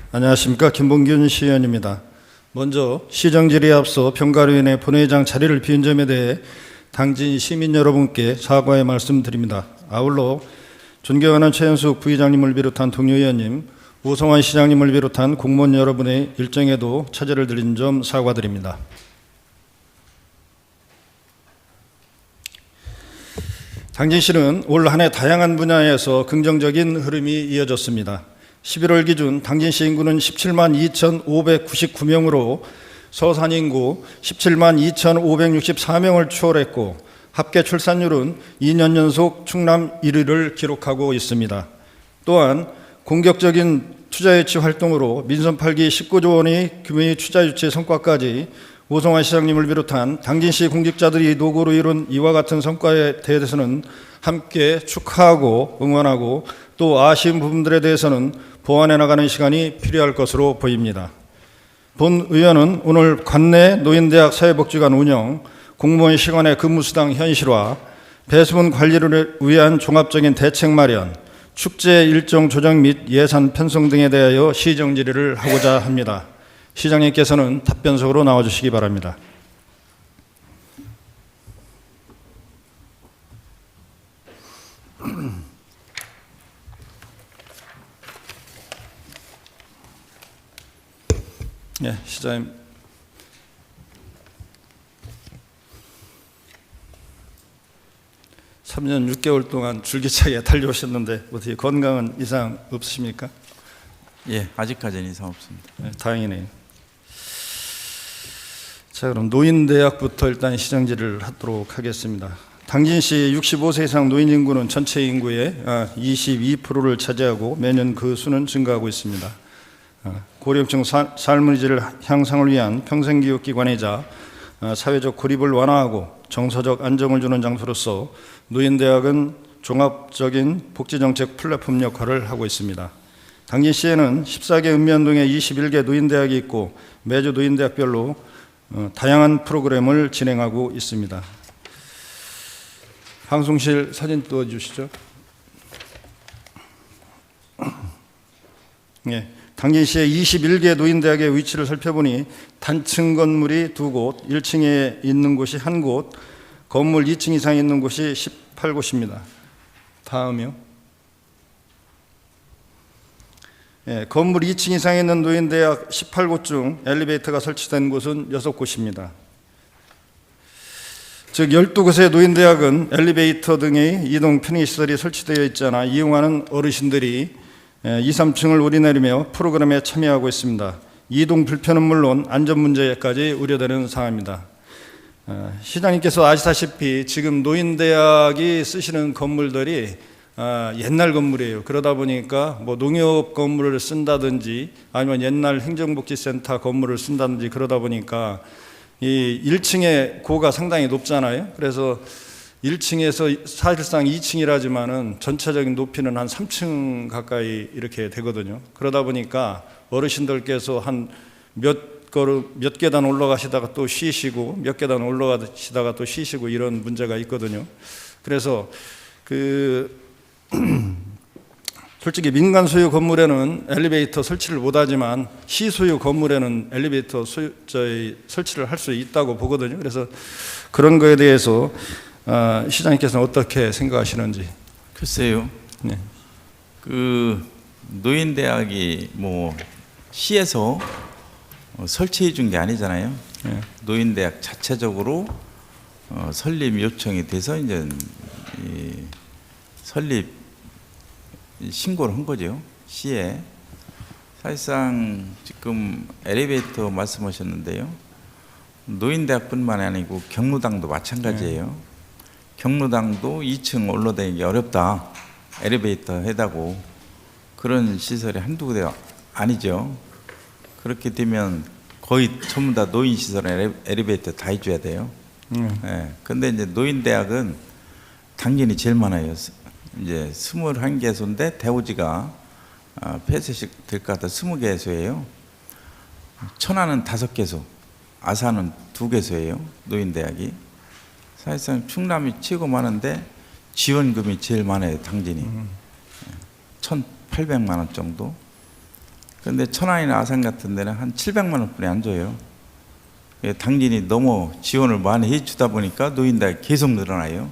안녕하십니까. 김봉균 시의원입니다. 먼저 시정질의에 앞서 평가로 인해 본회의장 자리를 비운 점에 대해 당진 시민 여러분께 사과의 말씀드립니다. 아울러 존경하는 최현숙 부의장님을 비롯한 동료 의원님, 우성환 시장님을 비롯한 공무원 여러분의 일정에도 차질을 드린 점 사과드립니다. 당진시는 올 한 해 다양한 분야에서 긍정적인 흐름이 이어졌습니다. 11월 기준 당진시 인구는 17만 2,599명으로 서산 인구 17만 2,564명을 초월했고 합계 출산율은 2년 연속 충남 1위를 기록하고 있습니다. 또한 공격적인 투자 유치 활동으로 민선 8기 19조 원의 규모의 투자 유치 성과까지 우성환 시장님을 비롯한 당진시 공직자들이 노고로 이룬 이와 같은 성과에 대해서는 함께 축하하고 응원하고 또 아쉬운 부분들에 대해서는 보완해 나가는 시간이 필요할 것으로 보입니다. 본 의원은 오늘 관내 노인대학 사회복지관 운영, 공무원 시간의 근무수당 현실화, 배수분 관리를 위한 종합적인 대책 마련, 축제 일정 조정 및 예산 편성 등에 대하여 시정 질의를 하고자 합니다. 시장님께서는 답변석으로 나와주시기 바랍니다. 네, 시장님. (3년 6개월) 동안 줄기차게 달려오셨는데 어떻게 건강은 이상 없으십니까? 예, 아직까지는 이상 없습니다. 네, 다행이네요. 자, 그럼 노인대학부터 일단 시정질의를 하도록 하겠습니다. 당진시 65세 이상 노인 인구는 전체 인구의 22%를 차지하고 매년 그 수는 증가하고 있습니다. 고령층 삶의 질을 향상을 위한 평생교육기관이자 사회적 고립을 완화하고 정서적 안정을 주는 장소로서 노인대학은 종합적인 복지정책 플랫폼 역할을 하고 있습니다. 당진시에는 14개 읍면동에 21개 노인대학이 있고 매주 노인대학별로 다양한 프로그램을 진행하고 있습니다. 방송실 사진 띄워주시죠. 네. 당진시의 21개 노인대학의 위치를 살펴보니 단층 건물이 2곳, 1층에 있는 곳이 1곳, 건물 2층 이상에 있는 곳이 18곳입니다. 다음이요. 예, 건물 2층 이상에 있는 노인대학 18곳 중 엘리베이터가 설치된 곳은 6곳입니다. 즉 12곳의 노인대학은 엘리베이터 등의 이동 편의시설이 설치되어 있지 않아 이용하는 어르신들이 2, 3층을 오르내리며 프로그램에 참여하고 있습니다. 이동 불편은 물론 안전 문제까지 우려되는 상황입니다. 시장님께서 아시다시피 지금 노인대학이 쓰시는 건물들이 옛날 건물이에요. 그러다 보니까 뭐 농협 건물을 쓴다든지 아니면 옛날 행정복지센터 건물을 쓴다든지 그러다 보니까 이 1층의 고가 상당히 높잖아요. 그래서 1층에서 사실상 2층이라지만은 전체적인 높이는 한 3층 가까이 이렇게 되거든요. 그러다 보니까 어르신들께서 한 몇 계단 올라가시다가 또 쉬시고 몇 계단 올라가시다가 또 쉬시고 이런 문제가 있거든요. 그래서 솔직히 민간 소유 건물에는 엘리베이터 설치를 못하지만 시소유 건물에는 엘리베이터 설치를 할 수 있다고 보거든요. 그래서 그런 거에 대해서 시장님께서는 어떻게 생각하시는지. 글쎄요. 네. 노인대학이 뭐 시에서 설치해 준 게 아니잖아요. 네. 노인대학 자체적으로 설립 요청이 돼서 이제 설립 신고를 한 거죠. 시에. 사실상 지금 엘리베이터 말씀하셨는데요. 노인대학뿐만 아니고 경로당도 마찬가지예요. 네. 경로당도 2층 올라다니기 어렵다. 엘리베이터 해다고. 그런 시설이 한두 군데가 아니죠. 그렇게 되면 거의 전부 다 노인시설에 엘리베이터 다 해줘야 돼요. 네. 근데 이제 노인대학은 당연히 제일 많아요. 이제 21개소인데 대우지가 폐쇄식 될 것 같아 20개소예요. 천안은 5개소, 아산은 2개소예요. 노인대학이. 사실상 충남이 최고 많은데 지원금이 제일 많아요. 당진이 1,800만 원 정도. 그런데 천안이나 아산 같은 데는 한 700만 원뿐이 안 줘요. 당진이 너무 지원을 많이 해주다 보니까 노인대학이 계속 늘어나요.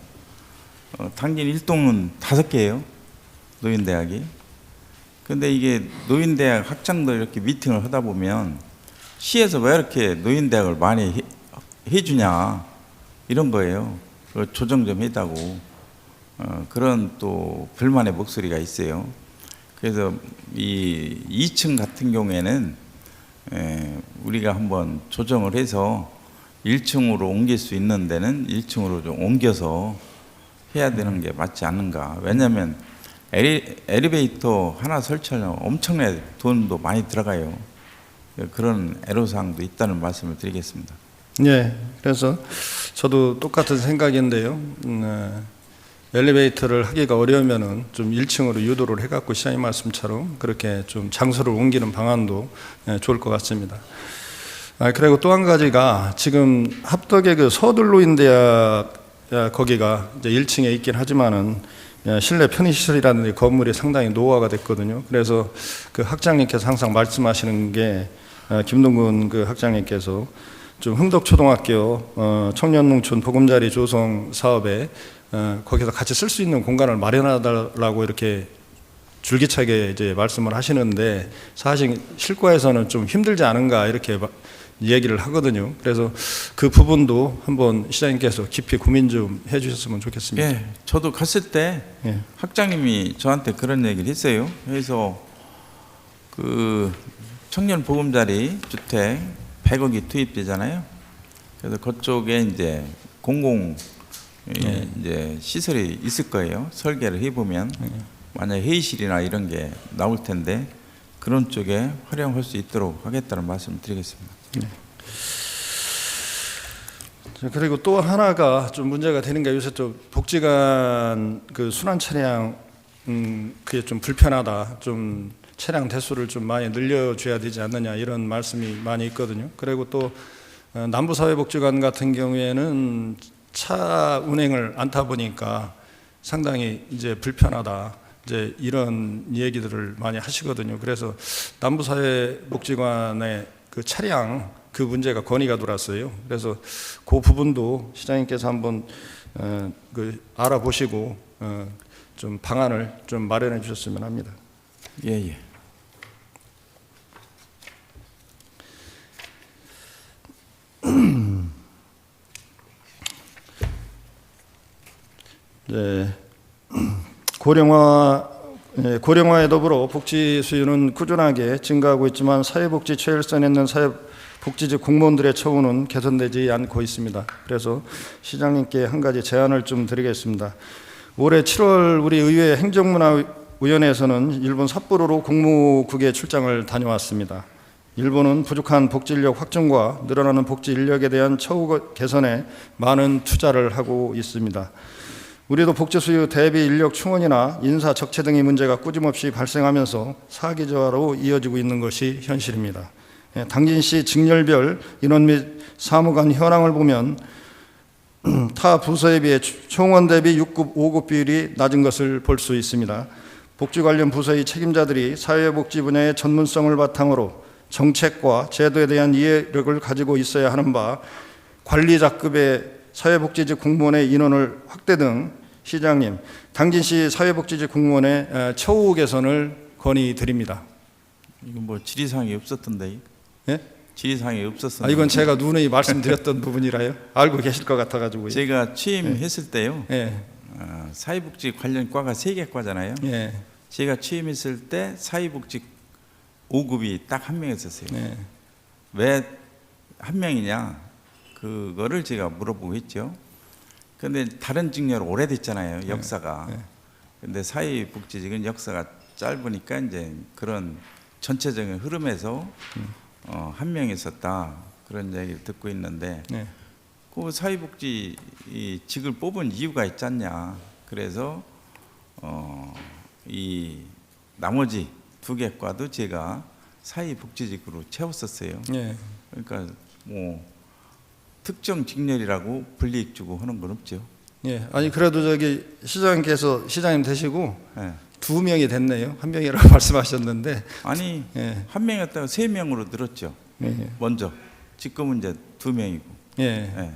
당진 1동은 5개예요. 노인대학이. 근데 이게 노인대학 학장들 이렇게 미팅을 하다 보면 시에서 왜 이렇게 노인대학을 많이 해주냐 이런 거예요. 조정 좀 해달라고 그런 또 불만의 목소리가 있어요. 그래서 이 2층 같은 경우에는 우리가 한번 조정을 해서 1층으로 옮길 수 있는 데는 1층으로 좀 옮겨서 해야 되는 게 맞지 않는가. 왜냐하면 엘리베이터 하나 설치하려면 엄청나게 돈도 많이 들어가요. 그런 애로사항도 있다는 말씀을 드리겠습니다. 예, 그래서 저도 똑같은 생각인데요. 엘리베이터를 하기가 어려우면은 좀 1층으로 유도를 해갖고 시장님 말씀처럼 그렇게 좀 장소를 옮기는 방안도 좋을 것 같습니다. 그리고 또 한 가지가 지금 합덕의 그 서둘노인대학 거기가 이제 1층에 있긴 하지만은 실내 편의시설이라는 건물이 상당히 노후화가 됐거든요. 그래서 그 학장님께서 항상 말씀하시는 게 김동근 그 학장님께서 좀 흥덕초등학교 청년농촌 보금자리 조성 사업에 거기서 같이 쓸 수 있는 공간을 마련하달라고 이렇게 줄기차게 이제 말씀을 하시는데 사실 실과에서는 좀 힘들지 않은가 이렇게 얘기를 하거든요. 그래서 그 부분도 한번 시장님께서 깊이 고민 좀 해주셨으면 좋겠습니다. 예, 저도 갔을 때 예. 학장님이 저한테 그런 얘기를 했어요. 그래서 그 청년 보금자리 주택 100억이 투입되잖아요. 그래서 그쪽에 이제 공공 이제 시설이 있을 거예요. 설계를 해보면 만약 회의실이나 이런 게 나올 텐데 그런 쪽에 활용할 수 있도록 하겠다는 말씀을 드리겠습니다. 네. 그리고 또 하나가 좀 문제가 되는 게 요새 좀 복지관 그 순환 차량 그게 좀 불편하다. 좀 차량 대수를 좀 많이 늘려줘야 되지 않느냐 이런 말씀이 많이 있거든요. 그리고 또 남부사회복지관 같은 경우에는 차 운행을 안 타보니까 상당히 이제 불편하다. 이제 이런 얘기들을 많이 하시거든요. 그래서 남부사회복지관의 그 차량 그 문제가 건의가 들어왔어요. 그래서 그 부분도 시장님께서 한번 그 알아보시고 좀 방안을 좀 마련해 주셨으면 합니다. 예. 네. 고령화에 더불어 복지 수요는 꾸준하게 증가하고 있지만 사회복지 최일선에 있는 사회복지직 공무원들의 처우는 개선되지 않고 있습니다. 그래서 시장님께 한 가지 제안을 좀 드리겠습니다. 올해 7월 우리 의회 행정문화위원회에서는 일본 삿포로로 공무국에 출장을 다녀왔습니다. 일본은 부족한 복지 인력 확충과 늘어나는 복지 인력에 대한 처우 개선에 많은 투자를 하고 있습니다. 우리도 복지 수요 대비 인력 충원이나 인사 적체 등의 문제가 꾸준없이 발생하면서 사기저하로 이어지고 있는 것이 현실입니다. 당진시 직렬별 인원 및 사무관 현황을 보면 타 부서에 비해 총원 대비 6급, 5급 비율이 낮은 것을 볼 수 있습니다. 복지 관련 부서의 책임자들이 사회복지 분야의 전문성을 바탕으로 정책과 제도에 대한 이해력을 가지고 있어야 하는 바 관리자급의 사회복지직 공무원의 인원을 확대 등 시장님, 당진시 사회복지직 공무원의 처우 개선을 건의드립니다. 이건 뭐 질의사항이 없었던데. 예? 질의사항이 없었었는데. 이건 제가 누누이 말씀드렸던 부분이라요. 알고 계실 것 같아가지고요. 제가 취임했을 때요. 예. 사회복지 관련 과가 3개 과잖아요. 예. 제가 취임했을 때 사회복지 5급이 딱 한 명이었어요. 예. 왜 한 명이냐? 그거를 제가 물어보고 했죠. 그런데 다른 직렬 오래됐잖아요. 역사가. 그런데 사회복지직은 역사가 짧으니까 이제 그런 전체적인 흐름에서 한 명이 있었다. 그런 얘기를 듣고 있는데 그 사회복지 직을 뽑은 이유가 있지 않냐. 그래서 이 나머지 2개 과도 제가 사회복지직으로 채웠었어요. 그러니까 뭐 특정 직렬이라고 불이익 주고 하는 건 없죠. 예. 아니 그래도 저기 시장님께서 시장님 되시고 2명이 됐네요. 1명이라고 말씀하셨는데. 아니 예. 한 명이었다가 3명으로 늘었죠. 예. 먼저 지금은 이제 2명이고. 예. 예.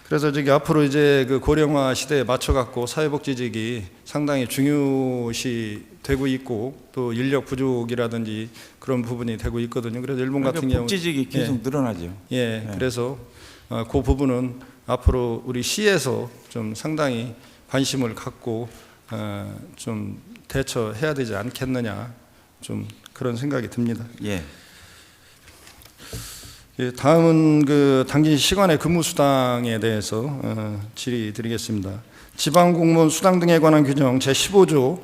그래서 저기 앞으로 이제 그 고령화 시대에 맞춰갖고 사회복지직이 상당히 중요시 되고 있고 또 인력 부족이라든지 그런 부분이 되고 있거든요. 그래서 일본 같은 그러니까 경우 복지직이 계속 늘어나죠. 예, 그래서 그 부분은 앞으로 우리 시에서 좀 상당히 관심을 갖고 좀 대처해야 되지 않겠느냐 좀 그런 생각이 듭니다. 예. 예, 다음은 그 당진 시간의 근무 수당에 대해서 질의드리겠습니다. 지방공무원 수당 등에 관한 규정 제15조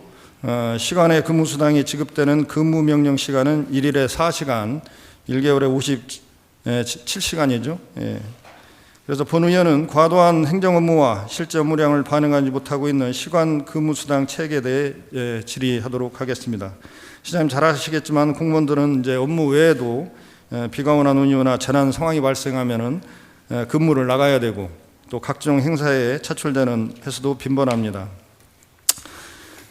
시간의 근무 수당이 지급되는 근무 명령 시간은 1일에 4시간, 1개월에 57시간이죠. 예. 그래서 본 의원은 과도한 행정 업무와 실제 업무량을 반영하지 못하고 있는 시간 근무 수당 체계에 대해 질의하도록 하겠습니다. 시장님 잘 아시겠지만 공무원들은 이제 업무 외에도 비가 오나 눈이 오나 재난 상황이 발생하면은 근무를 나가야 되고 또 각종 행사에 차출되는 횟수도 빈번합니다.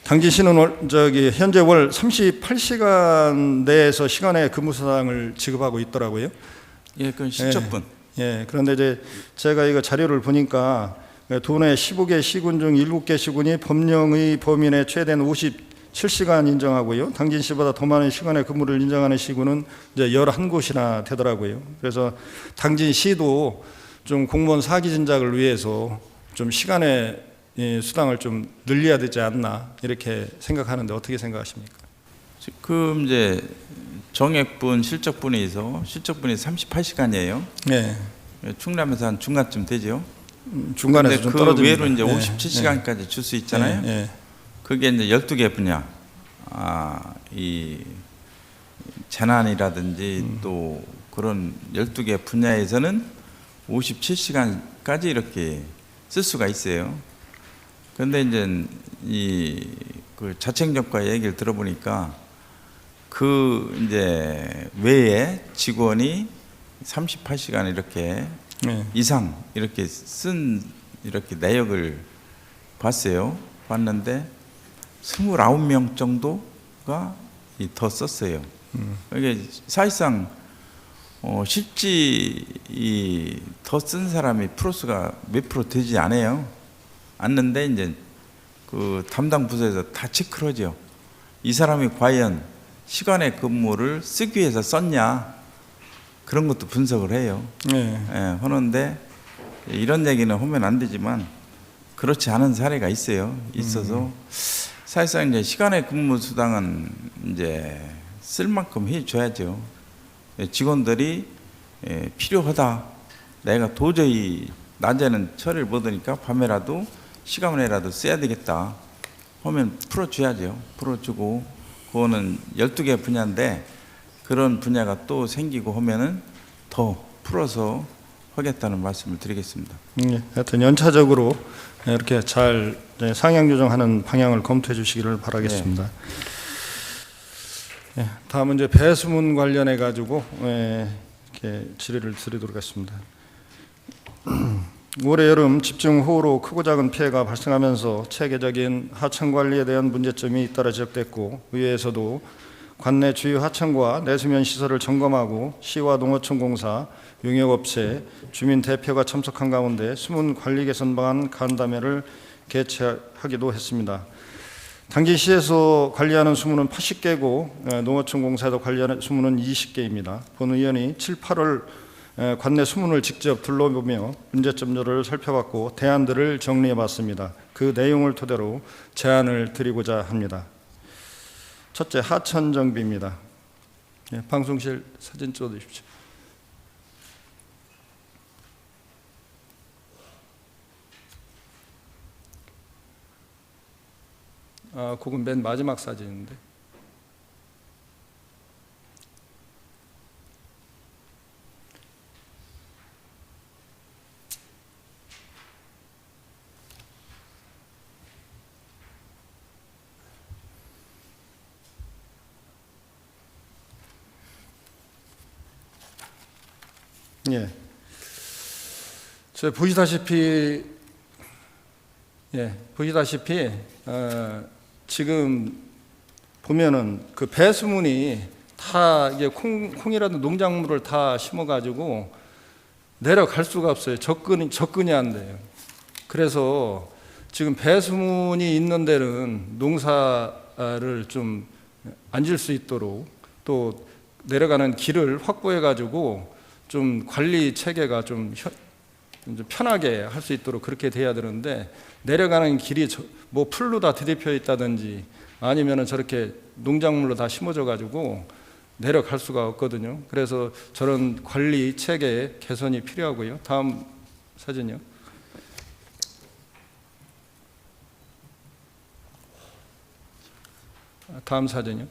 당진시는 현재 월 38시간 내에서 시간의 근무 수당을 지급하고 있더라고요. 예, 그건 실적분. 예, 그런데 이제 제가 이거 자료를 보니까 도내 15개 시군 중 7개 시군이 법령의 범위 내 최대는 57시간 인정하고요. 당진시보다 더 많은 시간의 근무를 인정하는 시군은 이제 11곳이나 되더라고요. 그래서 당진시도 좀 공무원 사기 진작을 위해서 좀 시간의 수당을 좀 늘려야 되지 않나 이렇게 생각하는데 어떻게 생각하십니까? 지금 이제 정액분, 실적분에서 실적분이 38시간이에요. 네. 충남에서 한 중간쯤 되죠. 중간에서 좀 그 떨어집니다. 외로 이제 네. 57시간까지 줄 수 있잖아요. 네. 그게 이제 12개 분야. 이 재난이라든지 또 그런 12개 분야에서는 57시간까지 이렇게 쓸 수가 있어요. 그런데 이제 그 자책력과 얘기를 들어보니까 그 이제 외에 직원이 38시간 이렇게 이상 이렇게 쓴 이렇게 내역을 봤어요. 봤는데 29명 정도가 더 썼어요. 이게 사실상 실제 더 쓴 사람이 프로스가 몇 프로 되지 않는데 이제 그 담당 부서에서 다 체크를 하죠. 이 사람이 과연 시간의 근무를 쓰기 위해서 썼냐 그런 것도 분석을 해요. 예, 하는데 이런 얘기는 하면 안 되지만 그렇지 않은 사례가 있어서 사실상 이제 시간의 근무 수당은 이제 쓸 만큼 해줘야죠. 직원들이 필요하다. 내가 도저히 낮에는 처리를 못하니까 밤에라도 시간에라도 써야 되겠다 하면 풀어줘야죠. 풀어주고 그거는 12개 분야인데 그런 분야가 또 생기고 하면은 더 풀어서 하겠다는 말씀을 드리겠습니다. 하여튼 연차적으로 이렇게 잘 상향 조정하는 방향을 검토해 주시기를 바라겠습니다. 네. 다음은 이제 배수문 관련해 가지고 이렇게 질의를 드리도록 하겠습니다. 올해 여름 집중호우로 크고 작은 피해가 발생하면서 체계적인 하천 관리에 대한 문제점이 잇따라 지적됐고 의회에서도 관내 주요 하천과 내수면 시설을 점검하고 시와 농어촌 공사, 용역업체, 주민 대표가 참석한 가운데 수문 관리 개선 방안 간담회를 개최하기도 했습니다. 당진시에서 관리하는 수문은 80개고 농어촌 공사에서 관리하는 수문은 20개입니다. 본 의원이 7, 8월 관내 수문을 직접 둘러보며 문제점들을 살펴봤고 대안들을 정리해봤습니다. 그 내용을 토대로 제안을 드리고자 합니다. 첫째, 하천 정비입니다. 방송실 사진 찍어주십시오. 그건 맨 마지막 사진인데. 예. 보시다시피 지금 보면은 그 배수문이 다 이게 콩이라든 농작물을 다 심어가지고 내려갈 수가 없어요. 접근이 안 돼요. 그래서 지금 배수문이 있는 데는 농사를 좀 앉을 수 있도록 또 내려가는 길을 확보해가지고 좀 관리 체계가 좀 편하게 할 수 있도록 그렇게 돼야 되는데, 내려가는 길이 뭐 풀로 다 뒤덮여 있다든지 아니면은 저렇게 농작물로 다 심어져 가지고 내려갈 수가 없거든요. 그래서 저런 관리 체계 개선이 필요하고요. 다음 사진이요. 다음 사진이요.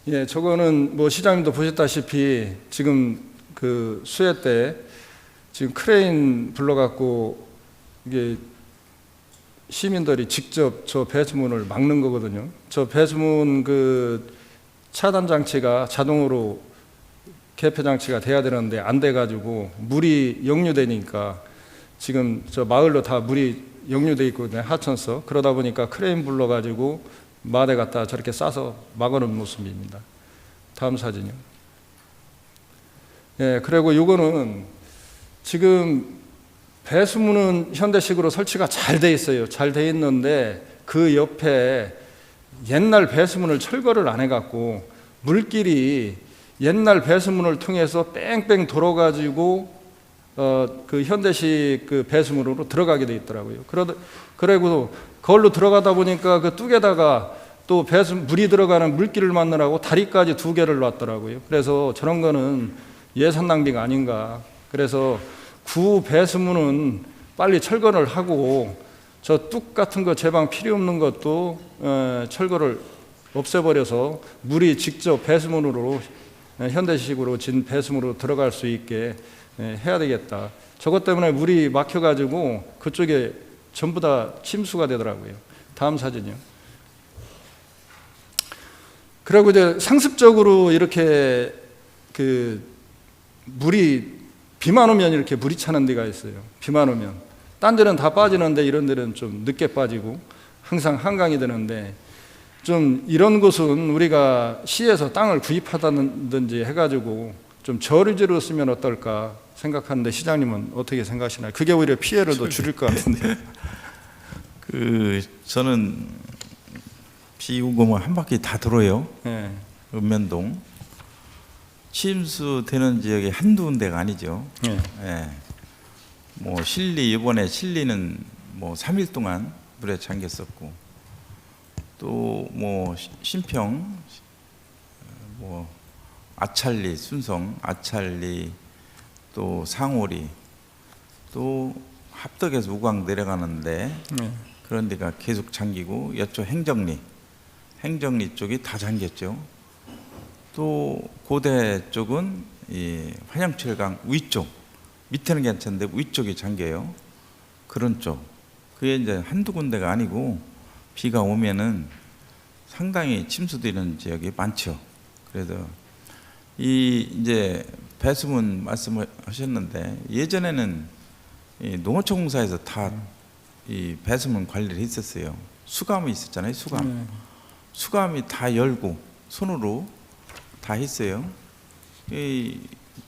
예, 저거는 뭐 시장님도 보셨다시피 지금 그 수해 때 지금 크레인 불러갖고 이게 시민들이 직접 저 배수문을 막는 거거든요. 저 배수문 그 차단 장치가 자동으로 개폐 장치가 돼야 되는데 안 돼가지고 물이 역류되니까 지금 저 마을로 다 물이 역류돼 있거든요. 하천서. 그러다 보니까 크레인 불러가지고 마대 갖다 저렇게 싸서 막아놓은 모습입니다. 다음 사진이요. 예, 그리고 이거는 지금 배수문은 현대식으로 설치가 잘 돼 있어요. 잘 돼 있는데 그 옆에 옛날 배수문을 철거를 안 해갖고 물길이 옛날 배수문을 통해서 뺑뺑 돌아가지고 그 현대식 그 배수문으로 들어가게 돼 있더라고요. 그리고 그걸로 들어가다 보니까 그 뚝에다가 또 물이 들어가는 물길을 만들라고 다리까지 2개를 놨더라고요. 그래서 저런 거는 예산 낭비가 아닌가. 그래서 구 배수문은 빨리 철거를 하고 저 뚝 같은 거 제방 필요 없는 것도 철거를 없애버려서 물이 직접 배수문으로 현대식으로 진 배수문으로 들어갈 수 있게 해야 되겠다. 저것 때문에 물이 막혀가지고 그쪽에 전부 다 침수가 되더라고요. 다음 사진이요. 그리고 이제 상습적으로 이렇게 그 물이 비만 오면 이렇게 물이 차는 데가 있어요. 비만 오면 딴 데는 다 빠지는데 이런 데는 좀 늦게 빠지고 항상 한강이 되는데, 좀 이런 곳은 우리가 시에서 땅을 구입하다든지 해가지고 좀 저류지로 쓰면 어떨까 생각하는데 시장님은 어떻게 생각하시나요? 그게 오히려 피해를 더 줄일 것 같은데. 저는 비우고만 한 바퀴 다 돌아요. 네. 읍면동 침수되는 지역이 한두 군데가 아니죠. 네. 예. 뭐 이번에 신리는 뭐 3일 동안 물에 잠겼었고, 또 뭐 신평, 뭐 아찰리, 순성, 아찰리, 또 상오리, 또 합덕에서 우광 내려가는데 그런 데가 계속 잠기고, 이쪽 행정리 쪽이 다 잠겼죠. 또 고대 쪽은 이 환양철강 위쪽, 밑에는 괜찮은데 위쪽이 잠겨요. 그런 쪽. 그게 이제 한두 군데가 아니고 비가 오면은 상당히 침수되는 지역이 많죠. 그래서 이제 배수문 말씀하셨는데, 예전에는 이 농어촌 공사에서 다 이 배수문 관리를 했었어요. 수감이 있었잖아요. 수감이 다 열고 손으로 다 했어요.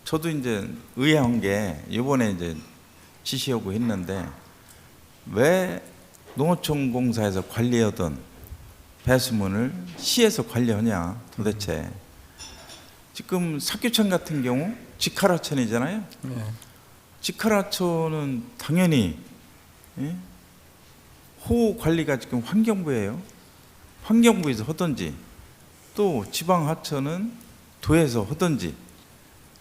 저도 이제 의아한 게 이번에 이제 지시하고 했는데, 왜 농어촌 공사에서 관리하던 배수문을 시에서 관리하냐 도대체. 지금 삭규천 같은 경우 직하라천이잖아요. 직하라천은 당연히 호우 관리가 지금 환경부예요. 환경부에서 하든지 또 지방하천은 도에서 하든지,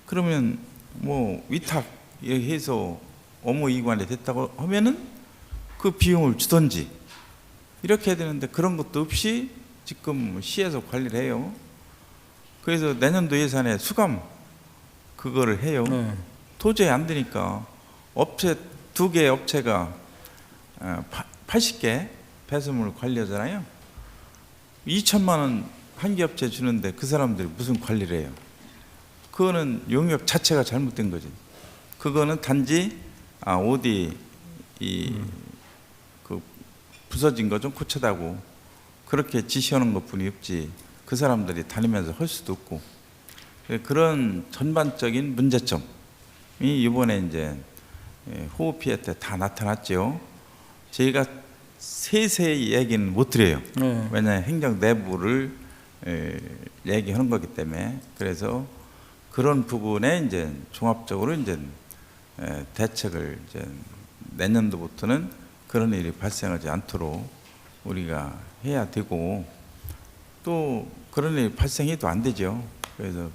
그러면 뭐 위탁 해서 업무 이관이 됐다고 하면은 그 비용을 주든지 이렇게 해야 되는데, 그런 것도 없이 지금 시에서 관리를 해요. 그래서 내년도 예산에 수감 그거를 해요. 도저히 안 되니까 업체 2개 업체가 80개 배수문을 관리하잖아요. 2천만 원 한 개 업체 주는데 그 사람들이 무슨 관리를 해요? 그거는 용역 자체가 잘못된 거지. 그거는 단지 어디 그 부서진 거 좀 고쳐다고 그렇게 지시하는 것뿐이 없지 그 사람들이 다니면서 할 수도 없고 그런 전반적인 문제점이 이번에 이제 호흡 피해 때 다 나타났죠. 저희가 세세히 얘기는 못 드려요. 네. 왜냐하면 행정 내부를 얘기하는 거기 때문에 그래서 그런 부분에 이제 종합적으로 이제 대책을 이제 내년도부터는 그런 일이 발생하지 않도록 우리가 해야 되고 또 그런 일이 발생해도 안 되죠. 그래서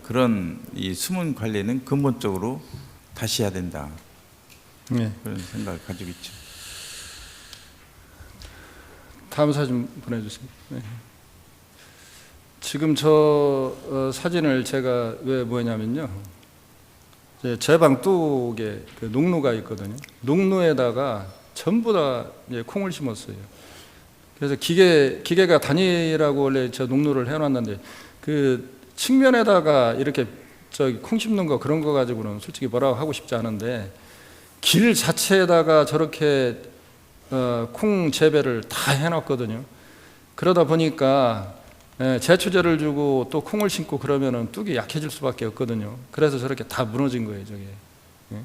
그런 이 수문 관리는 근본적으로 다시 해야 된다. 네. 그런 생각을 가지고 있죠. 다음 사진 보내주세요. 네. 지금 저 사진을 제가 왜 보냐면요. 제 방 뚝에 그 농루가 있거든요. 농루에다가 전부 다 이제 콩을 심었어요. 그래서 기계가 다니라고 원래 저 농루를 해놨는데 그 측면에다가 이렇게 저기 콩 심는 거 그런 거 가지고는 솔직히 뭐라고 하고 싶지 않은데 길 자체에다가 저렇게 콩 재배를 다 해놨거든요. 그러다 보니까 제초제를 주고 또 콩을 심고 그러면은 뚝이 약해질 수밖에 없거든요. 그래서 저렇게 다 무너진 거예요, 저게. 예?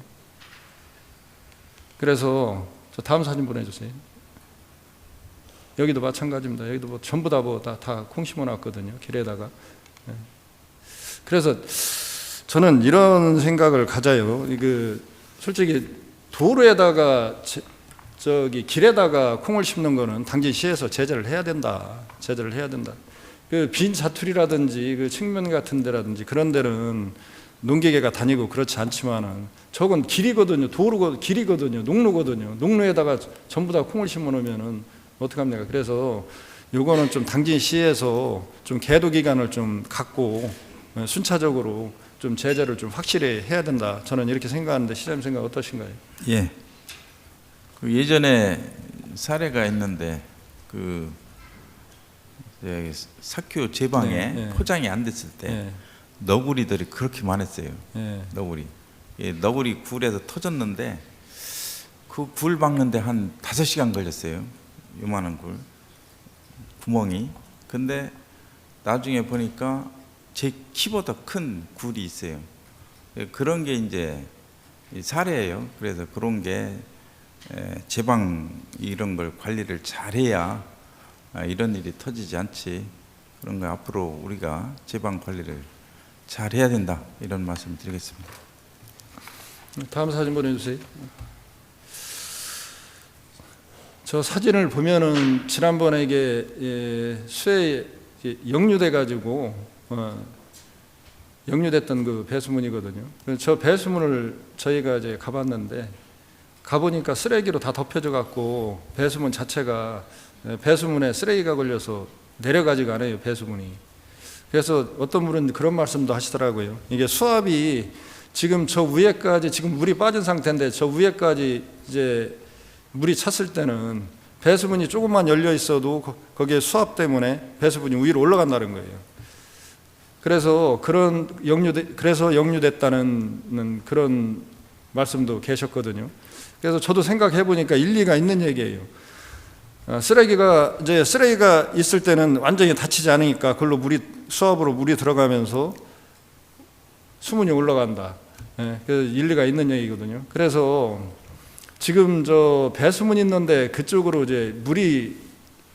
그래서 저 다음 사진 보내주세요. 여기도 마찬가지입니다. 여기도 뭐 전부 다 콩 심어놨거든요, 길에다가. 예. 그래서 저는 이런 생각을 가져요. 솔직히 도로에다가 저기 길에다가 콩을 심는 거는 당진시에서 제재를 해야 된다. 제재를 해야 된다. 그 빈 자투리라든지 그 측면 같은 데라든지 그런 데는 농기계가 다니고 그렇지 않지만은 저건 길이거든요. 도로고 길이거든요. 농로거든요. 농로에다가 전부 다 콩을 심어 놓으면은 어떡합니까? 그래서 요거는 좀 당진시에서 좀 계도 기간을 좀 갖고 순차적으로 좀 제재를 좀 확실히 해야 된다. 저는 이렇게 생각하는데 시장님 생각 어떠신가요? 예. 그 예전에 사례가 있는데 그 사큐 제방에 네. 포장이 안 됐을 때 예. 너구리들이 그렇게 많았어요. 예. 너구리. 너구리 굴에서 터졌는데 그 굴 박는데 한 5시간 걸렸어요. 요만한 굴 구멍이. 근데 나중에 보니까 제 키보다 큰 굴이 있어요. 그런 게 이제 사례예요. 그래서 그런 게 제방 이런 걸 관리를 잘해야 이런 일이 터지지 않지. 그런 거 앞으로 우리가 제방 관리를 잘해야 된다. 이런 말씀 드리겠습니다. 다음 사진 보내주세요. 저 사진을 보면은 지난번에 이게 수해 역류돼 가지고 역류됐던 그 배수문이거든요. 저 배수문을 저희가 이제 가봤는데 가보니까 쓰레기로 다 덮여져 갖고 배수문 자체가 배수문에 쓰레기가 걸려서 내려가지가 않아요, 배수문이. 그래서 어떤 분은 그런 말씀도 하시더라고요. 이게 수압이 지금 저 위에까지 지금 물이 빠진 상태인데 저 위에까지 이제 물이 찼을 때는 배수문이 조금만 열려 있어도 거기에 수압 때문에 배수문이 위로 올라간다는 거예요. 그래서 그래서 역류됐다는 그런 말씀도 계셨거든요. 그래서 저도 생각해 보니까 일리가 있는 얘기예요. 쓰레기가 있을 때는 완전히 닫히지 않으니까 그걸로 수압으로 물이 들어가면서 수문이 올라간다. 그 일리가 있는 얘기거든요. 그래서 지금 저 배수문 있는데 그쪽으로 이제 물이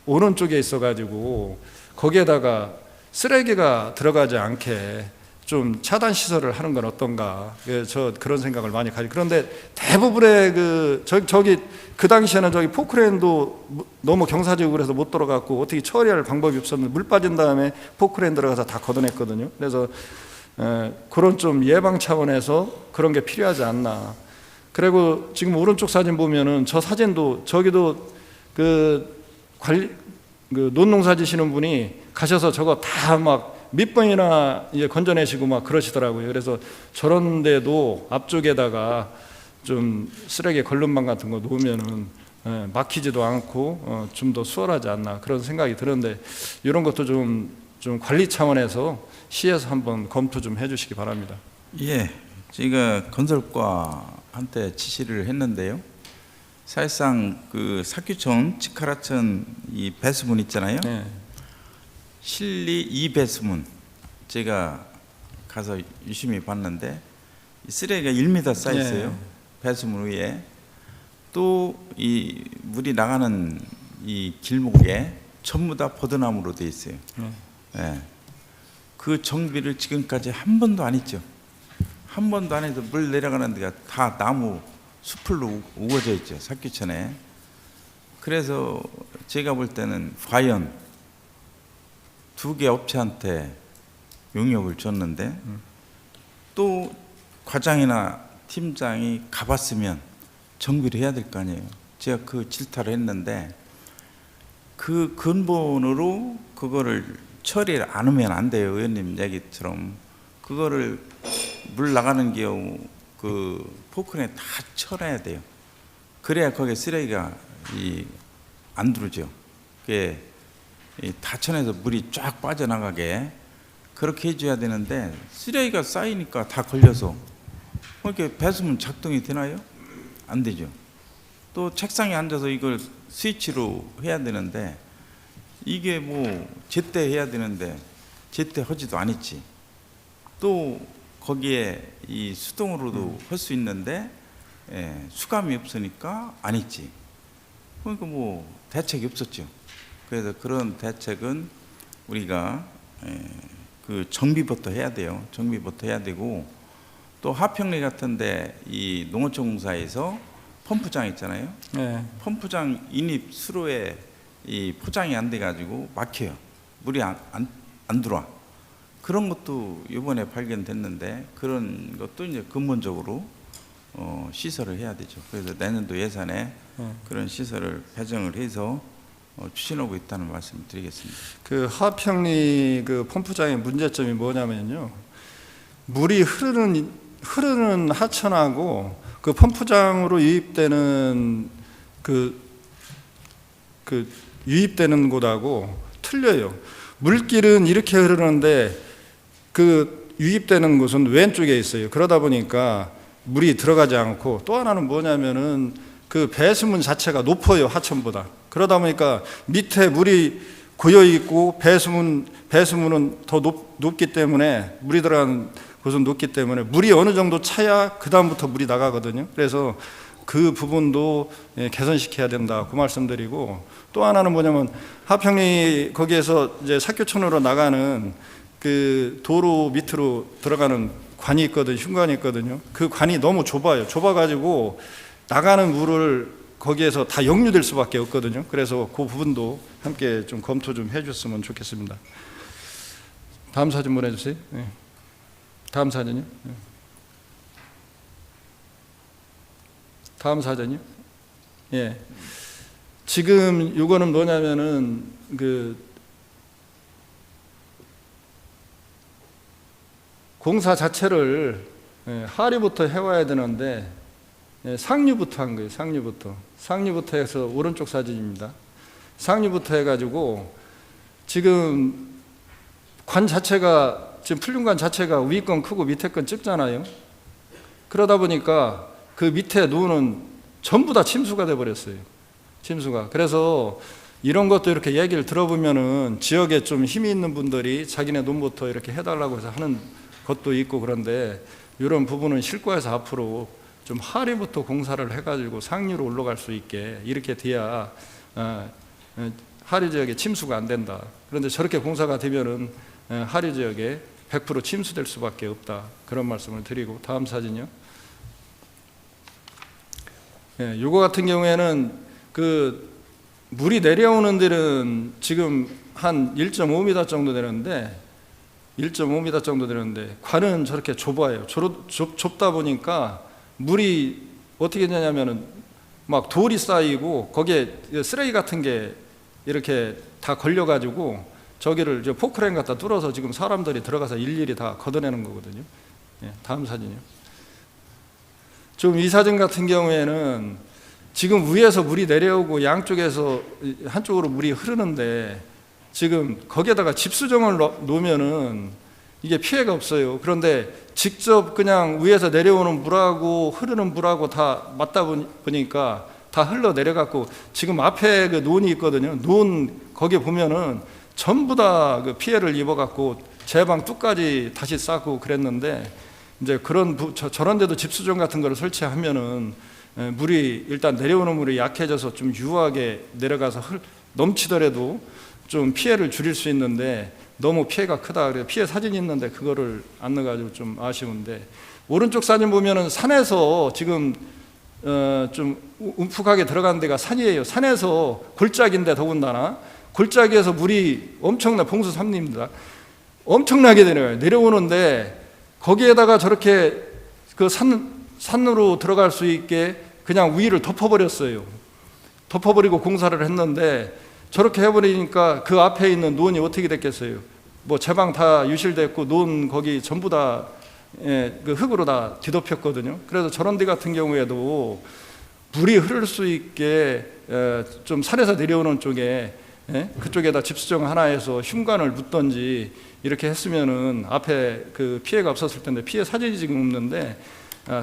오른쪽에 있어가지고 거기에다가 쓰레기가 들어가지 않게 좀 차단 시설을 하는 건 어떤가. 저 그런 생각을 많이 가지고. 그런데 대부분의 그 당시에는 저기 포크레인도 너무 경사지고 그래서 못 들어갔고 어떻게 처리할 방법이 없었는데 물 빠진 다음에 포크레인 들어가서 다 걷어냈거든요. 그래서 그런 좀 예방 차원에서 그런 게 필요하지 않나. 그리고 지금 오른쪽 사진 보면은 저 사진도 저기도 그 논농사 지시는 분이 가셔서 저거 다 막 몇 번이나 이제 건져내시고 막 그러시더라고요. 그래서 저런 데도 앞쪽에다가 좀 쓰레기 걸름방 같은 거 놓으면은 막히지도 않고 좀 더 수월하지 않나 그런 생각이 드는데 이런 것도 좀 관리 차원에서 시에서 한번 검토 좀 해주시기 바랍니다. 예, 저희가 건설과한테 지시를 했는데요. 사실상 그 사규촌, 치카라촌 이 배수문 있잖아요. 네. 실리 이 배수문 제가 가서 유심히 봤는데 이 쓰레기가 1m 쌓여 있어요. 네. 배수문 위에. 또 이 물이 나가는 이 길목에 전부 다 버드나무로 되어 있어요. 네. 예. 그 정비를 지금까지 한 번도 안 했죠. 한 번도 안 해서 물 내려가는 데가 다 나무 수풀로 우거져 있죠. 사규천에. 그래서 제가 볼 때는 과연 2개 업체한테 용역을 줬는데 또 과장이나 팀장이 가봤으면 정비를 해야 될 거 아니에요. 제가 그 질타를 했는데 그 근본으로 그거를 처리를 안 하면 안 돼요. 의원님 얘기처럼 그거를 물 나가는 경우 그 포크에 다 쳐놔야 돼요. 그래야 거기에 쓰레기가 안 들어오죠. 그게 다 쳐내서 물이 쫙 빠져나가게 그렇게 해줘야 되는데 쓰레기가 쌓이니까 다 걸려서 이렇게 배수문 작동이 되나요? 안 되죠. 또 책상에 앉아서 이걸 스위치로 해야 되는데 이게 뭐 제때 해야 되는데 제때 하지도 않았지. 또 거기에 이 수동으로도 할 수 있는데 수감이 없으니까 안 했지. 그러니까 뭐 대책이 없었죠. 그래서 그런 대책은 우리가 그 정비부터 해야 돼요. 정비부터 해야 되고 또 하평리 같은데 이 농어촌공사에서 펌프장 있잖아요. 네. 펌프장 인입 수로에 이 포장이 안 돼가지고 막혀요. 물이 안 들어와. 그런 것도 이번에 발견됐는데 그런 것도 이제 근본적으로 시설을 해야 되죠. 그래서 내년도 예산에 그런 시설을 배정을 해서 추진하고 있다는 말씀을 드리겠습니다. 그 하평리 그 펌프장의 문제점이 뭐냐면요. 물이 흐르는 하천하고 그 펌프장으로 유입되는 그 유입되는 곳하고 틀려요. 물길은 이렇게 흐르는데 그 유입되는 곳은 왼쪽에 있어요. 그러다 보니까 물이 들어가지 않고 또 하나는 뭐냐면은 그 배수문 자체가 높아요. 하천보다. 그러다 보니까 밑에 물이 고여 있고 배수문은 더 높기 때문에 물이 들어가는 곳은 높기 때문에 물이 어느 정도 차야 그 다음부터 물이 나가거든요. 그래서 그 부분도 개선시켜야 된다. 그 말씀드리고 또 하나는 뭐냐면 하평리 거기에서 이제 사교촌으로 나가는 그 도로 밑으로 들어가는 관이 있거든요. 흉관이 있거든요. 그 관이 너무 좁아요. 좁아가지고 나가는 물을 거기에서 다 역류될 수밖에 없거든요. 그래서 그 부분도 함께 좀 검토 좀 해줬으면 좋겠습니다. 다음 사진 보내주세요. 네. 다음 사진이요. 네. 다음 사진이요. 예. 지금 이거는 뭐냐면은 그 공사 자체를 하류부터 해와야 되는데 상류부터 한 거예요. 상류부터 해서 오른쪽 사진입니다. 상류부터 해가지고 지금 관 자체가 지금 풀륜관 자체가 위에 건 크고 밑에 건 작잖아요. 그러다 보니까 그 밑에 누는 전부 다 침수가 돼 버렸어요. 침수가. 그래서 이런 것도 이렇게 얘기를 들어보면은 지역에 좀 힘이 있는 분들이 자기네 논부터 이렇게 해달라고 해서 하는 것도 있고 그런데 이런 부분은 실과에서 앞으로 좀 하류부터 공사를 해가지고 상류로 올라갈 수 있게 이렇게 돼야 하류 지역에 침수가 안 된다. 그런데 저렇게 공사가 되면은 하류 지역에 100% 침수될 수밖에 없다. 그런 말씀을 드리고 다음 사진이요. 요거 같은 경우에는 그 물이 내려오는 데는 지금 한 1.5m 정도 되는데 1.5m 정도 되는데 관은 저렇게 좁아요. 좁다 보니까 물이 어떻게 되냐면은 막 돌이 쌓이고 거기에 쓰레기 같은 게 이렇게 다 걸려가지고 저기를 이제 포크레인 갖다 뚫어서 지금 사람들이 들어가서 일일이 다 걷어내는 거거든요. 다음 사진이요. 지금 이 사진 같은 경우에는 지금 위에서 물이 내려오고 양쪽에서 한쪽으로 물이 흐르는데 지금 거기에다가 집수정을 놓으면은 이게 피해가 없어요. 그런데 직접 그냥 위에서 내려오는 물하고 흐르는 물하고 다 맞다 보니까 다 흘러 내려갔고, 지금 앞에 그 논이 있거든요. 논 거기 보면은 전부 다 그 피해를 입어갖고 제방 뚝까지 다시 쌓고 그랬는데, 이제 저런 데도 집수정 같은 거를 설치하면은 물이 일단 내려오는 물이 약해져서 좀 유하게 내려가서 넘치더라도 좀 피해를 줄일 수 있는데, 너무 피해가 크다. 그래서 피해 사진이 있는데 그거를 안 넣어가지고 좀 아쉬운데, 오른쪽 사진 보면은 산에서 지금 좀 움푹하게 들어가는 데가 산이에요. 산에서 골짜기인데, 더군다나 골짜기에서 물이 엄청나, 봉수 3리입니다. 엄청나게 내려오는데, 거기에다가 저렇게 그 산으로 들어갈 수 있게 그냥 위를 덮어버렸어요. 덮어버리고 공사를 했는데, 저렇게 해버리니까 그 앞에 있는 논이 어떻게 됐겠어요? 뭐 제방 다 유실됐고 논 거기 전부 다 그 흙으로 다 뒤덮였거든요. 그래서 저런 데 같은 경우에도 물이 흐를 수 있게 좀 산에서 내려오는 쪽에 그쪽에다 집수정 하나 해서 흉관을 묻던지 이렇게 했으면은 앞에 그 피해가 없었을 텐데, 피해 사진이 지금 없는데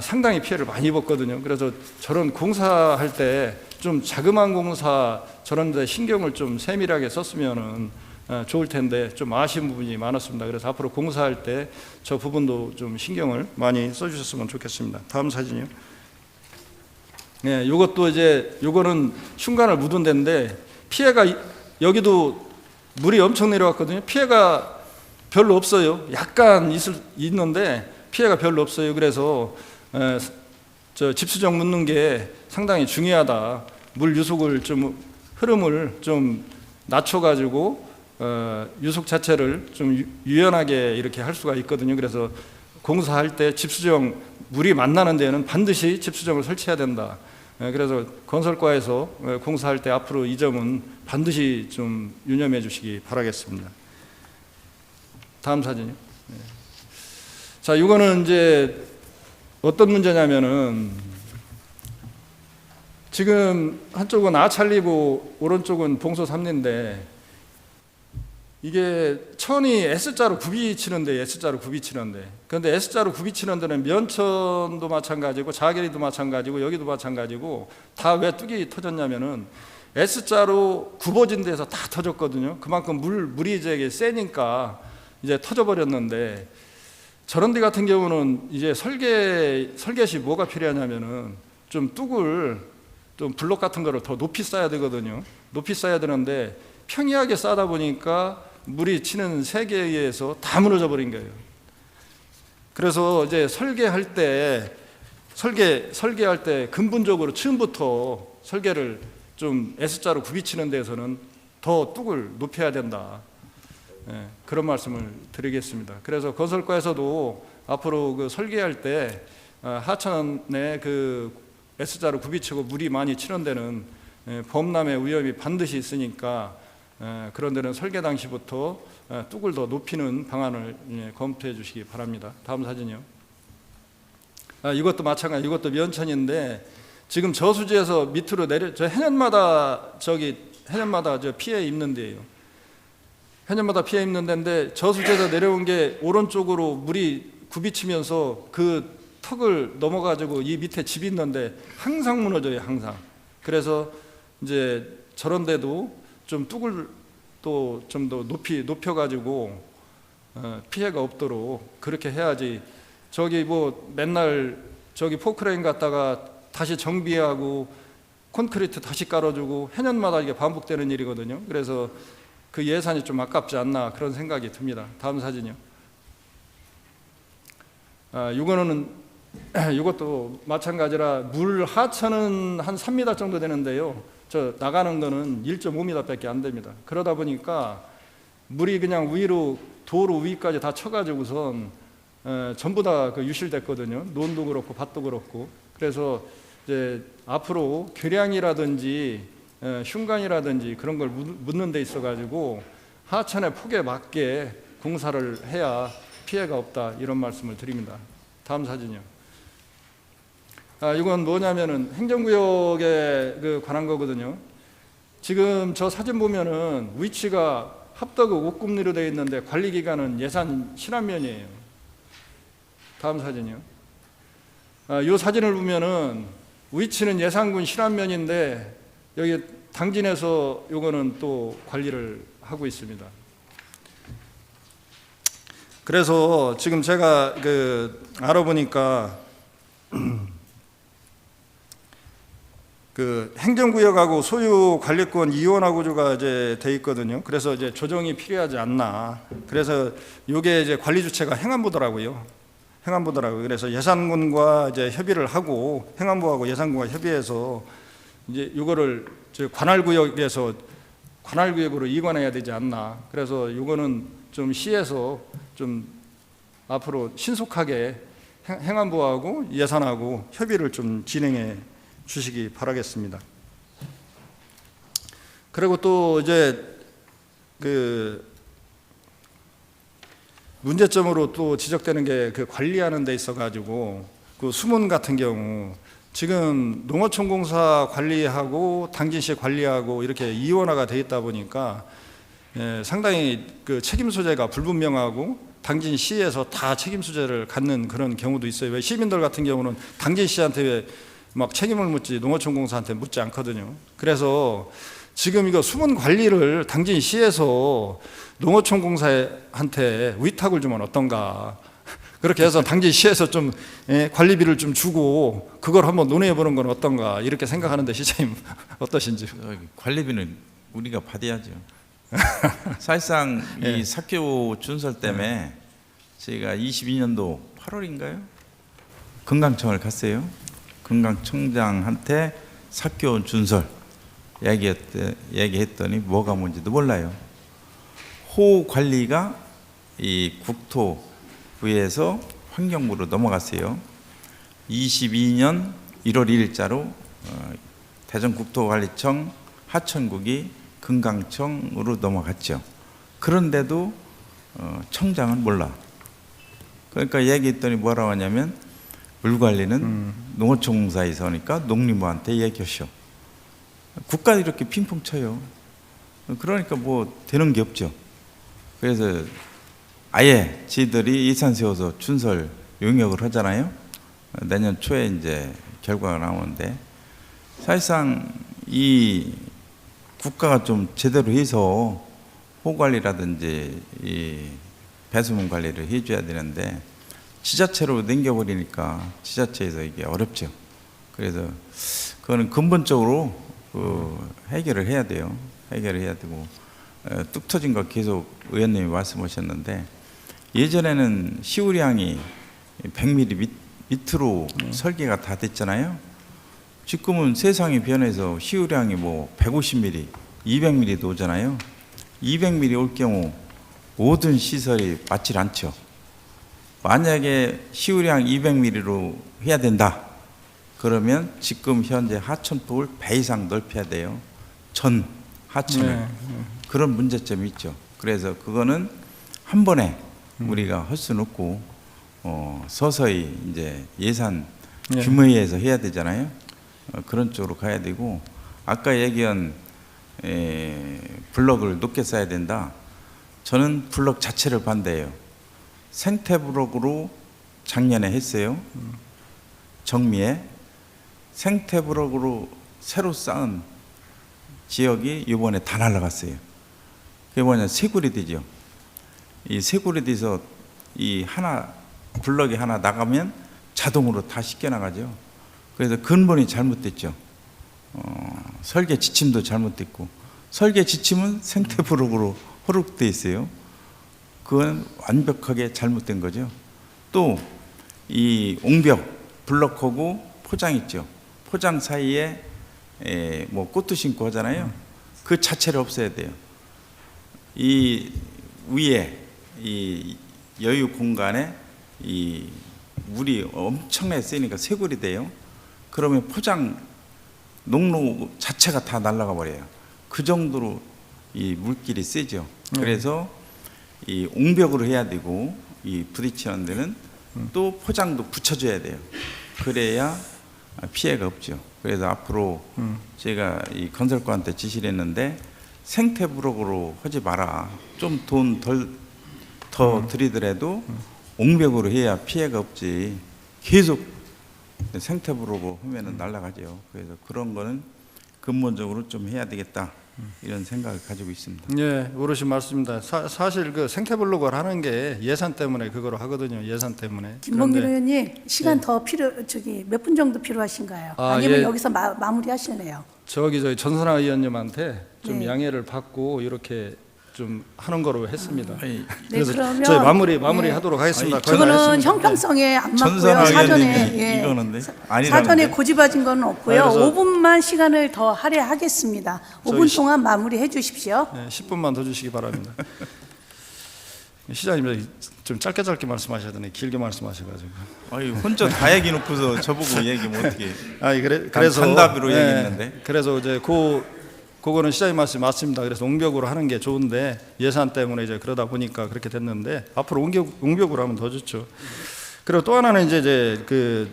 상당히 피해를 많이 입었거든요. 그래서 저런 공사할 때 좀 자그마한 공사 저런 데 신경을 좀 세밀하게 썼으면은 좋을 텐데 좀 아쉬운 부분이 많았습니다. 그래서 앞으로 공사할 때 저 부분도 좀 신경을 많이 써주셨으면 좋겠습니다. 다음 사진이요. 네, 요것도 이제 요거는 흉관을 묻은 데인데, 피해가 여기도 물이 엄청 내려왔거든요. 피해가 별로 없어요. 약간 있는데 피해가 별로 없어요. 그래서 저 집수정 묻는 게 상당히 중요하다. 물 유속을 좀, 흐름을 좀 낮춰가지고 유속 자체를 좀 유연하게 이렇게 할 수가 있거든요. 그래서 공사할 때 집수정, 물이 만나는 데는 반드시 집수정을 설치해야 된다. 그래서 건설과에서 공사할 때 앞으로 이 점은 반드시 좀 유념해 주시기 바라겠습니다. 다음 사진이요. 자, 이거는 이제 어떤 문제냐면은, 지금 한쪽은 아찰리고 오른쪽은 봉소 3리인데, 이게 천이 S자로 굽이 치는데, S자로 굽이 치는데, 그런데 S자로 굽이 치는 데는 면천도 마찬가지고 자계리도 마찬가지고 여기도 마찬가지고, 다 왜 뚝이 터졌냐면은 S자로 굽어진 데서 다 터졌거든요. 그만큼 물이 이제 세니까 이제 터져버렸는데, 저런 데 같은 경우는 이제 설계시 뭐가 필요하냐면은 좀 뚝을 좀 블록 같은 거를 더 높이 쌓아야 되거든요. 높이 쌓아야 되는데 평이하게 쌓다 보니까 물이 치는 세계에 의해서 다 무너져 버린 거예요. 그래서 이제 설계할 때 근본적으로 처음부터 설계를 좀 S자로 굽이치는 데에서는 더 뚝을 높여야 된다. 그런 말씀을 드리겠습니다. 그래서 건설과에서도 앞으로 그 설계할 때 하천에 그 S자로 굽이치고 물이 많이 치는 데는 범람의 위험이 반드시 있으니까, 그런 데는 설계 당시부터 뚝을 더 높이는 방안을 검토해 주시기 바랍니다. 다음 사진이요. 이것도 마찬가지, 이것도 면천인데, 지금 저수지에서 밑으로 저 해년마다 저 피해 입는 데예요. 해년마다 피해 입는 데인데, 저수지에서 내려온 게 오른쪽으로 물이 굽이치면서 그 턱을 넘어가지고 이 밑에 집이 있는데 항상 무너져요, 항상. 그래서 이제 저런 데도 좀 뚝을 또 좀 더 높여가지고 피해가 없도록 그렇게 해야지. 저기 뭐 맨날 저기 포크레인 갖다가 다시 정비하고 콘크리트 다시 깔아주고 해년마다 이게 반복되는 일이거든요. 그래서 그 예산이 좀 아깝지 않나 그런 생각이 듭니다. 다음 사진이요. 이것도 마찬가지라, 물 하천은 한 3m 정도 되는데요. 저 나가는 거는 1.5m 밖에 안 됩니다. 그러다 보니까 물이 그냥 위로, 도로 위까지 다 쳐가지고선 전부 다 그 유실됐거든요. 논도 그렇고 밭도 그렇고. 그래서 이제 앞으로 교량이라든지 흉관이라든지 그런 걸 묻는 데 있어가지고 하천의 폭에 맞게 공사를 해야 피해가 없다, 이런 말씀을 드립니다. 다음 사진이요. 이건 뭐냐면은 행정구역에 관한 거거든요. 지금 저 사진 보면은 위치가 합덕읍 옥금리로 되어 있는데 관리기관은 예산 신안면이에요. 다음 사진이요. 이 사진을 보면은 위치는 예산군 실안면인데 여기 당진에서 요거는 또 관리를 하고 있습니다. 그래서 지금 제가 알아보니까 행정구역하고 소유관리권 이원화 구조가 이제 돼 있거든요. 그래서 이제 조정이 필요하지 않나. 그래서 요게 이제 관리 주체가 행안부더라고요. 그래서 예산군과 이제 협의를 하고 행안부하고 예산군과 협의해서 이제 요거를 관할구역에서 관할구역으로 이관해야 되지 않나. 그래서 요거는 좀 시에서 좀 앞으로 신속하게 행안부하고 예산하고 협의를 좀 진행해 주시기 바라겠습니다. 그리고 또 이제 문제점으로 또 지적되는 게 관리하는 데 있어 가지고 수문 같은 경우 지금 농어촌공사 관리하고 당진시 관리하고 이렇게 이원화가 돼 있다 보니까 상당히 책임 소재가 불분명하고 당진시에서 다 책임 소재를 갖는 그런 경우도 있어요. 왜 시민들 같은 경우는 당진시한테 왜 막 책임을 묻지 농어촌공사한테 묻지 않거든요. 그래서 지금 이거 수문 관리를 당진시에서 농어촌공사한테 위탁을 주면 어떤가. 그렇게 해서 당진시에서 좀 관리비를 좀 주고 그걸 한번 논의해 보는 건 어떤가 이렇게 생각하는데 시장님 어떠신지. 관리비는 우리가 받아야죠. 사실상 이 사교 준설 때문에 저희가 22년도 8월인가요? 금강청을 갔어요. 금강청장한테 사교 준설 얘기했더니 뭐가 뭔지도 몰라요. 호 관리가 이 국토부에서 환경부로 넘어갔어요. 22년 1월 1일자로 대전국토관리청 하천국이 금강청으로 넘어갔죠. 그런데도 청장은 몰라. 그러니까 얘기했더니 뭐라고 하냐면 물관리는 농어촌공사에서 하니까 농림부한테 얘기하셔. 국가 이렇게 핑퐁 쳐요. 그러니까 뭐 되는 게 없죠. 그래서 아예 지들이 예산 세워서 준설 용역을 하잖아요. 내년 초에 이제 결과가 나오는데 사실상 이 국가가 좀 제대로 해서 호관리라든지 이 배수문 관리를 해줘야 되는데 지자체로 넘겨버리니까 지자체에서 이게 어렵죠. 그래서 그거는 근본적으로 해결을 해야 돼요. 해결을 해야 되고 뚝 터진 거 계속 의원님이 말씀하셨는데 예전에는 시우량이 100mm 밑으로 설계가 다 됐잖아요. 지금은 세상이 변해서 시우량이 뭐 150mm, 200mm도 오잖아요. 200mm 올 경우 모든 시설이 맞질 않죠. 만약에 시우량 200mm로 해야 된다. 그러면 지금 현재 하천폭을 배 이상 넓혀야 돼요. 전 하천을. 그런 문제점이 있죠. 그래서 그거는 한 번에 우리가 할 수는 없고 서서히 이제 예산 규모에 의해서 해야 되잖아요. 그런 쪽으로 가야 되고 아까 얘기한 블럭을 높게 쌓아야 된다. 저는 블럭 자체를 반대해요. 생태블럭으로 작년에 했어요. 정미에 생태블럭으로 새로 쌓은 지역이 이번에 다 날아갔어요. 그게 뭐냐, 쇠고리대죠. 이 쇠고리대에서 이 하나 블럭이 하나 나가면 자동으로 다 씻겨 나가죠. 그래서 근본이 잘못됐죠. 설계 지침도 잘못됐고 설계 지침은 생태블럭으로 허락돼 있어요. 그건 완벽하게 잘못된 거죠. 또 이 옹벽 블럭하고 포장 있죠. 포장 사이에 뭐 꽃도 심고 하잖아요. 그 자체를 없애야 돼요. 이 위에 이 여유 공간에 이 물이 엄청나게 세니까 쇄골이 돼요. 그러면 포장 농로 자체가 다 날아가 버려요. 그 정도로 이 물길이 세죠. 그래서 이 옹벽으로 해야 되고 이 부딪히는 데는 또 포장도 붙여줘야 돼요. 그래야 피해가 없죠. 그래서 앞으로 제가 이 건설과한테 지시를 했는데 생태블럭으로 하지 마라. 좀 돈 더 들이더라도 옹벽으로 해야 피해가 없지. 계속 생태부로 하면은 날아가죠. 그래서 그런 거는 근본적으로 좀 해야 되겠다 이런 생각을 가지고 있습니다. 예, 오르신 말씀입니다. 사실 그 생태블록을 하는 게 예산 때문에 그거로 하거든요. 예산 때문에. 김봉길 그런데 의원님 시간 더 몇 분 정도 필요하신가요? 아, 아니면 예. 여기서 마무리 하실래요? 저희 전선아 의원님한테 좀 네. 양해를 받고 이렇게 좀 하는 거로 했습니다. 아니, 네, 그래서 그러면 저희 마무리 하도록 하겠습니다. 아니, 거의 다 저거는 했습니다. 형평성에 안 전선아 맞고요. 사전에 의원님이 이거는데? 아니라는데? 사전에 고집하진 건 없고요. 아니, 그래서- 5분만 시간을 더 할애하겠습니다. 5분 동안 마무리해 주십시오. 네, 10분만 더 주시기 바랍니다. 시장님 좀 짧게 말씀하셔야 되네. 길게 말씀하셔가지고. 아니, 혼자 다 얘기 놓고서 저보고 얘기하면 어떻게? 아니 그래서 단답으로 얘기했는데. 그래서 이제 그거는 시장님 말씀 맞습니다. 그래서 옹벽으로 하는 게 좋은데 예산 때문에 이제 그러다 보니까 그렇게 됐는데 앞으로 옹벽으로 하면 더 좋죠. 그리고 또 하나는 이제 그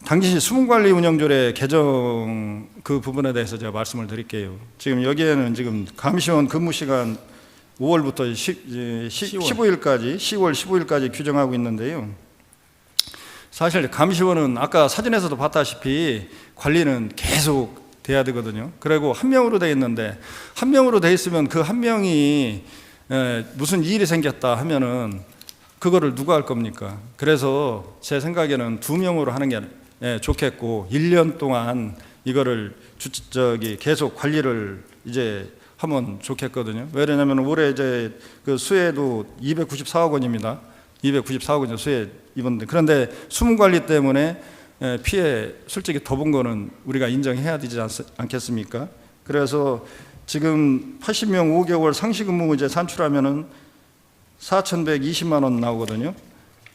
당진시 수문관리운영조례 개정 그 부분에 대해서 제가 말씀을 드릴게요. 지금 여기에는 지금 감시원 근무 시간 5월부터 15일까지 10월 15일까지 규정하고 있는데요. 사실 감시원은 아까 사진에서도 봤다시피 관리는 계속 돼야 되거든요. 그리고 한 명으로 돼 있는데 한 명으로 돼 있으면 그 한 명이 무슨 일이 생겼다 하면은 그거를 누가 할 겁니까? 그래서 제 생각에는 2명으로 하는 게 좋겠고 1년 동안 이거를 계속 관리를 이제 하면 좋겠거든요. 왜냐하면 올해 이제 그 수혜도 294억 원입니다. 294억 원이죠. 수혜 입었는데 그런데 수문 관리 때문에 피해 솔직히 더 본 거는 우리가 인정해야 되지 않겠습니까? 그래서 지금 80명 5개월 상시 근무 이제 산출하면은 4,120만 원 나오거든요.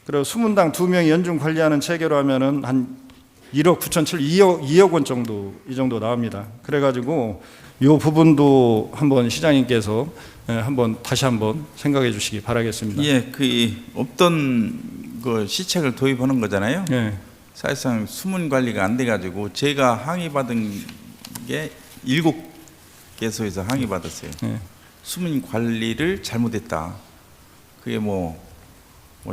그리고 수문당 2명이 연중 관리하는 체계로 하면은 한 1억 2억 원 정도 이 정도 나옵니다. 그래가지고 이 부분도 한번 시장님께서 다시 한번 생각해 주시기 바라겠습니다. 예, 그 없던 그 시책을 도입하는 거잖아요. 예. 사실상 수문 관리가 안 돼가지고 제가 항의받은 게 7개소에서 항의받았어요. 예. 수문 관리를 잘못했다. 그게 뭐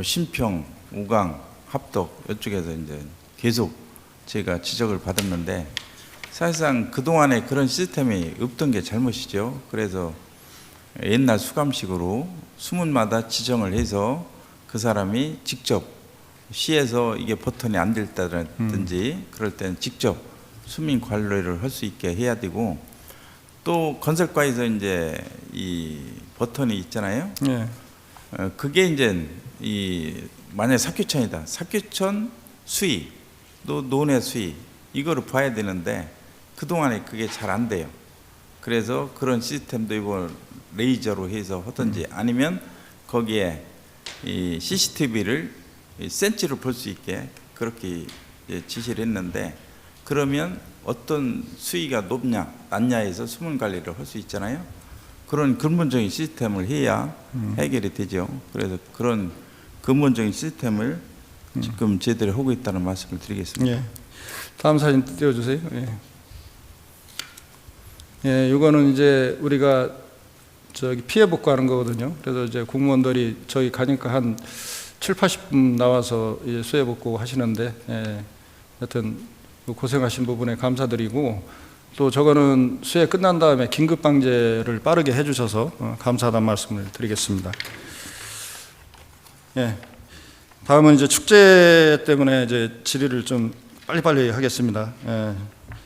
신평, 우강, 합덕 이쪽에서 이제 계속 제가 지적을 받았는데 사실상 그동안에 그런 시스템이 없던 게 잘못이죠. 그래서 옛날 수감식으로 수문마다 지정을 해서 그 사람이 직접 시에서 이게 버튼이 안 됐다든지 그럴 때는 직접 수민 관리를 할 수 있게 해야 되고 또 건설과에서 이제 이 버튼이 있잖아요. 예. 그게 이제 만약에 사교천이다. 사교천 수위 또 논의 수위 이거를 봐야 되는데 그동안에 그게 잘 안 돼요. 그래서 그런 시스템도 이거 레이저로 해서 하든지 아니면 거기에 이 CCTV를 센치로 볼 수 있게 그렇게 지시를 했는데 그러면 어떤 수위가 높냐 낮냐에서 수문 관리를 할 수 있잖아요. 그런 근본적인 시스템을 해야 해결이 되죠. 그래서 그런 근본적인 시스템을 지금 제대로 하고 있다는 말씀을 드리겠습니다. 예. 다음 사진 띄워주세요. 예. 예, 이거는 이제 우리가 피해 복구하는 거거든요. 그래서 이제 공무원들이 저희 가니까 한 70-80분 나와서 이제 수해 복구 하시는데, 하여튼 고생하신 부분에 감사드리고, 또 저거는 수해 끝난 다음에 긴급 방제를 빠르게 해주셔서 감사하다는 말씀을 드리겠습니다. 예. 다음은 이제 축제 때문에 이제 질의를 좀 빨리빨리 하겠습니다. 예.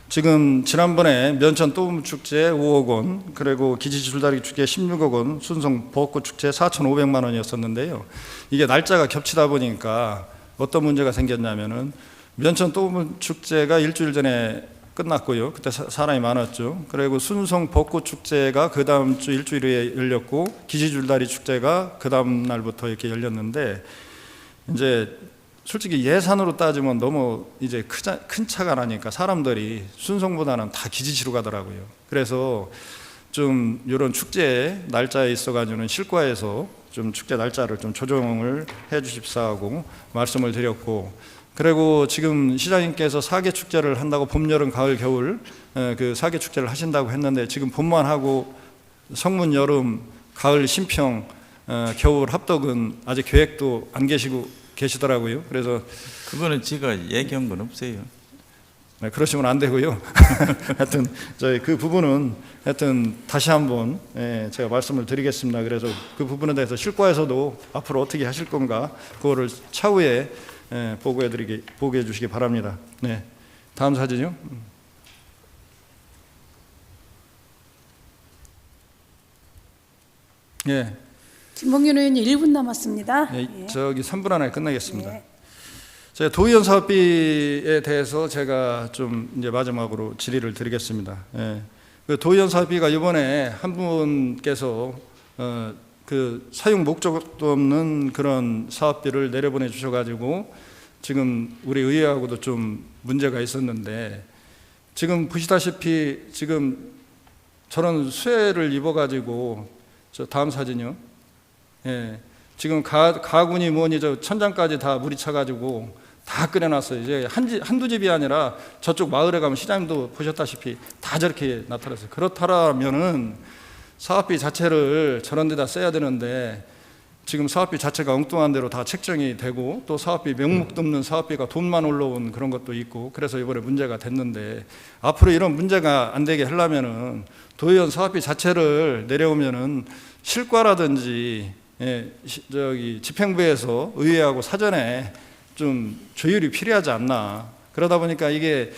지금 지난번에 면천 또움 축제 5억 원, 그리고 기지 줄다리기 축제 16억 원, 순성 벚꽃 축제 4,500만 원이었었는데요. 이게 날짜가 겹치다 보니까 어떤 문제가 생겼냐면은 면천 또움 축제가 일주일 전에 끝났고요. 그때 사람이 많았죠. 그리고 순성 벚꽃 축제가 그 다음 주 일주일 후에 열렸고 기지 줄다리 축제가 그 다음 날부터 이렇게 열렸는데 이제 솔직히 예산으로 따지면 너무 이제 큰 차가 나니까 사람들이 순성보다는 다 기지치로 가더라고요. 그래서 좀 이런 축제 날짜에 있어가지고는 실과에서 좀 축제 날짜를 좀 조정을 해 주십사하고 말씀을 드렸고, 그리고 지금 시장님께서 4개 축제를 한다고 봄, 여름, 가을, 겨울 그 4개 축제를 하신다고 했는데 지금 봄만 하고 성문, 여름, 가을, 신평, 겨울, 합덕은 아직 계획도 안 계시더라고요. 그래서 그거는 제가 얘기한 건 없어요. 네, 그러시면 안 되고요. 하여튼 저희 그 부분은 하여튼 다시 한번 제가 말씀을 드리겠습니다. 그래서 그 부분에 대해서 실과에서도 앞으로 어떻게 하실 건가 그거를 차후에 보고해 주시기 바랍니다. 네, 다음 사진요. 예, 진봉균 의원님 1분 남았습니다. 예, 저기 3분 안에 끝나겠습니다. 예. 제가 도의원 사업비에 대해서 제가 좀 이제 마지막으로 질의를 드리겠습니다. 예. 그 도의원 사업비가 이번에 한 분께서 그 사용 목적도 없는 그런 사업비를 내려보내 주셔가지고 지금 우리 의회하고도 좀 문제가 있었는데 지금 보시다시피 지금 저런 수해를 입어가지고 저 다음 사진이요. 예. 지금 가군이 뭐니 저 천장까지 다 물이 차가지고 다 끓여놨어요. 이제 한두 집이 아니라 저쪽 마을에 가면 시장님도 보셨다시피 다 저렇게 나타났어요. 그렇다면은 사업비 자체를 저런 데다 써야 되는데 지금 사업비 자체가 엉뚱한 대로 다 책정이 되고 또 사업비 명목도 없는 사업비가 돈만 올라온 그런 것도 있고 그래서 이번에 문제가 됐는데 앞으로 이런 문제가 안 되게 하려면은 도의원 사업비 자체를 내려오면은 실과라든지 저기 집행부에서 의회하고 사전에 좀 조율이 필요하지 않나. 그러다 보니까 이게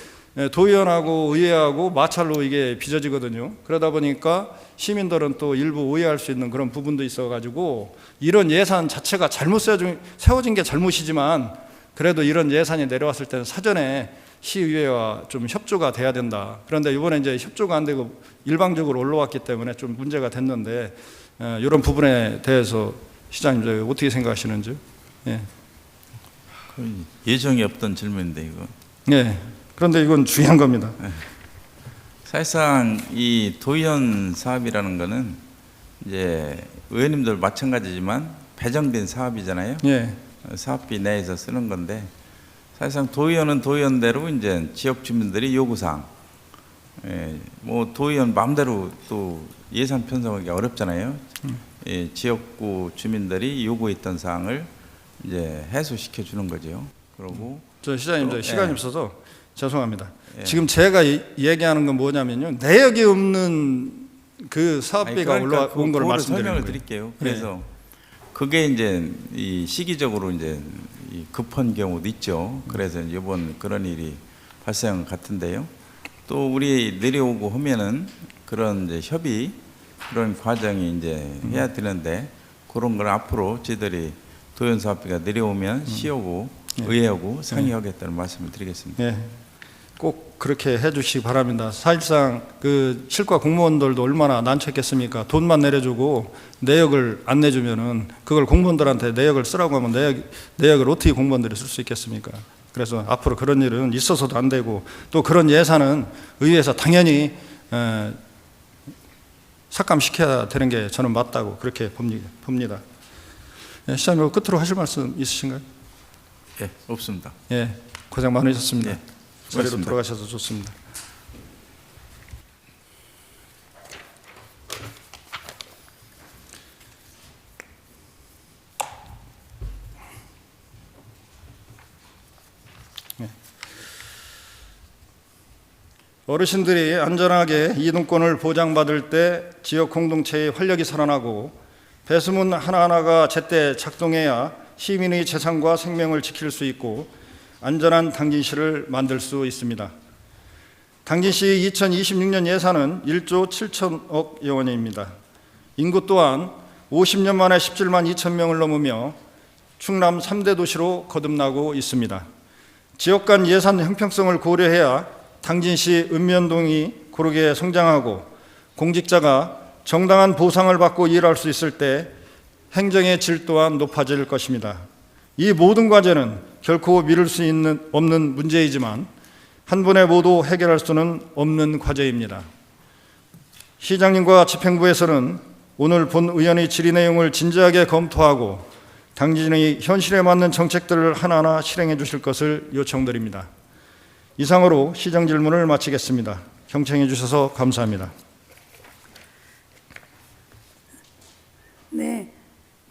도의원하고 의회하고 마찰로 이게 빚어지거든요. 그러다 보니까 시민들은 또 일부 오해할 수 있는 그런 부분도 있어가지고 이런 예산 자체가 잘못 세워진 게 잘못이지만 그래도 이런 예산이 내려왔을 때는 사전에 시의회와 좀 협조가 돼야 된다. 그런데 이번에 이제 협조가 안 되고 일방적으로 올라왔기 때문에 좀 문제가 됐는데 이런 부분에 대해서 시장님 어떻게 생각하시는지요? 예. 예정이 없던 질문인데 이거. 네. 그런데 이건 중요한 겁니다. 사실상 이 도의원 사업이라는 거는 이제 의원님들 마찬가지지만 배정된 사업이잖아요. 예. 사업비 내에서 쓰는 건데 사실상 도의원은 도의원대로 이제 지역 주민들이 요구사항, 뭐 도의원 마음대로 또 예산 편성하기 어렵잖아요. 지역구 주민들이 요구했던 사항을 이제 해소시켜 주는 거죠. 그리고 저 시장님 또, 시간이 없어서 죄송합니다. 지금 제가 얘기하는 건 뭐냐면요. 내역이 없는 그 사업비가 올라온 걸 말씀드리는 설명을 거예요. 드릴게요. 그래서 그게 이제 이 시기적으로 이제 이 급한 경우도 있죠. 그래서 이번 그런 일이 발생 같은데요. 또 우리 내려오고 하면은 그런 이제 협의 그런 과정이 이제 해야 되는데 그런 걸 앞으로 저희들이 도의원 사업비가 내려오면 시하고 의회하고 상의하겠다는 말씀을 드리겠습니다. 예. 꼭 그렇게 해주시기 바랍니다. 사실상 그 실과 공무원들도 얼마나 난처했겠습니까? 돈만 내려주고 내역을 안 내주면은 그걸 공무원들한테 내역을 쓰라고 하면 내역을 어떻게 공무원들이 쓸 수 있겠습니까? 그래서 앞으로 그런 일은 있어서도 안 되고 또 그런 예산은 의회에서 당연히 삭감시켜야 되는 게 저는 맞다고 그렇게 봅니다. 예, 시장님 끝으로 하실 말씀 있으신가요? 예, 없습니다. 예, 고생 많으셨습니다. 예, 자리로 고맙습니다. 돌아가셔서 좋습니다. 예. 어르신들이 안전하게 이동권을 보장받을 때 지역 공동체의 활력이 살아나고 배수문 하나하나가 제때 작동해야 시민의 재산과 생명을 지킬 수 있고 안전한 당진시를 만들 수 있습니다. 당진시 2026년 예산은 1조 7천억 원입니다. 인구 또한 50년 만에 17만 2천 명을 넘으며 충남 3대 도시로 거듭나고 있습니다. 지역 간 예산 형평성을 고려해야 당진시 읍면동이 고르게 성장하고 공직자가 정당한 보상을 받고 일할 수 있을 때 행정의 질 또한 높아질 것입니다. 이 모든 과제는 결코 미룰 수 없는 문제이지만 한 번에 모두 해결할 수는 없는 과제입니다. 시장님과 집행부에서는 오늘 본 의원의 질의 내용을 진지하게 검토하고 당진의 현실에 맞는 정책들을 하나하나 실행해 주실 것을 요청드립니다. 이상으로 시정 질문을 마치겠습니다. 경청해 주셔서 감사합니다.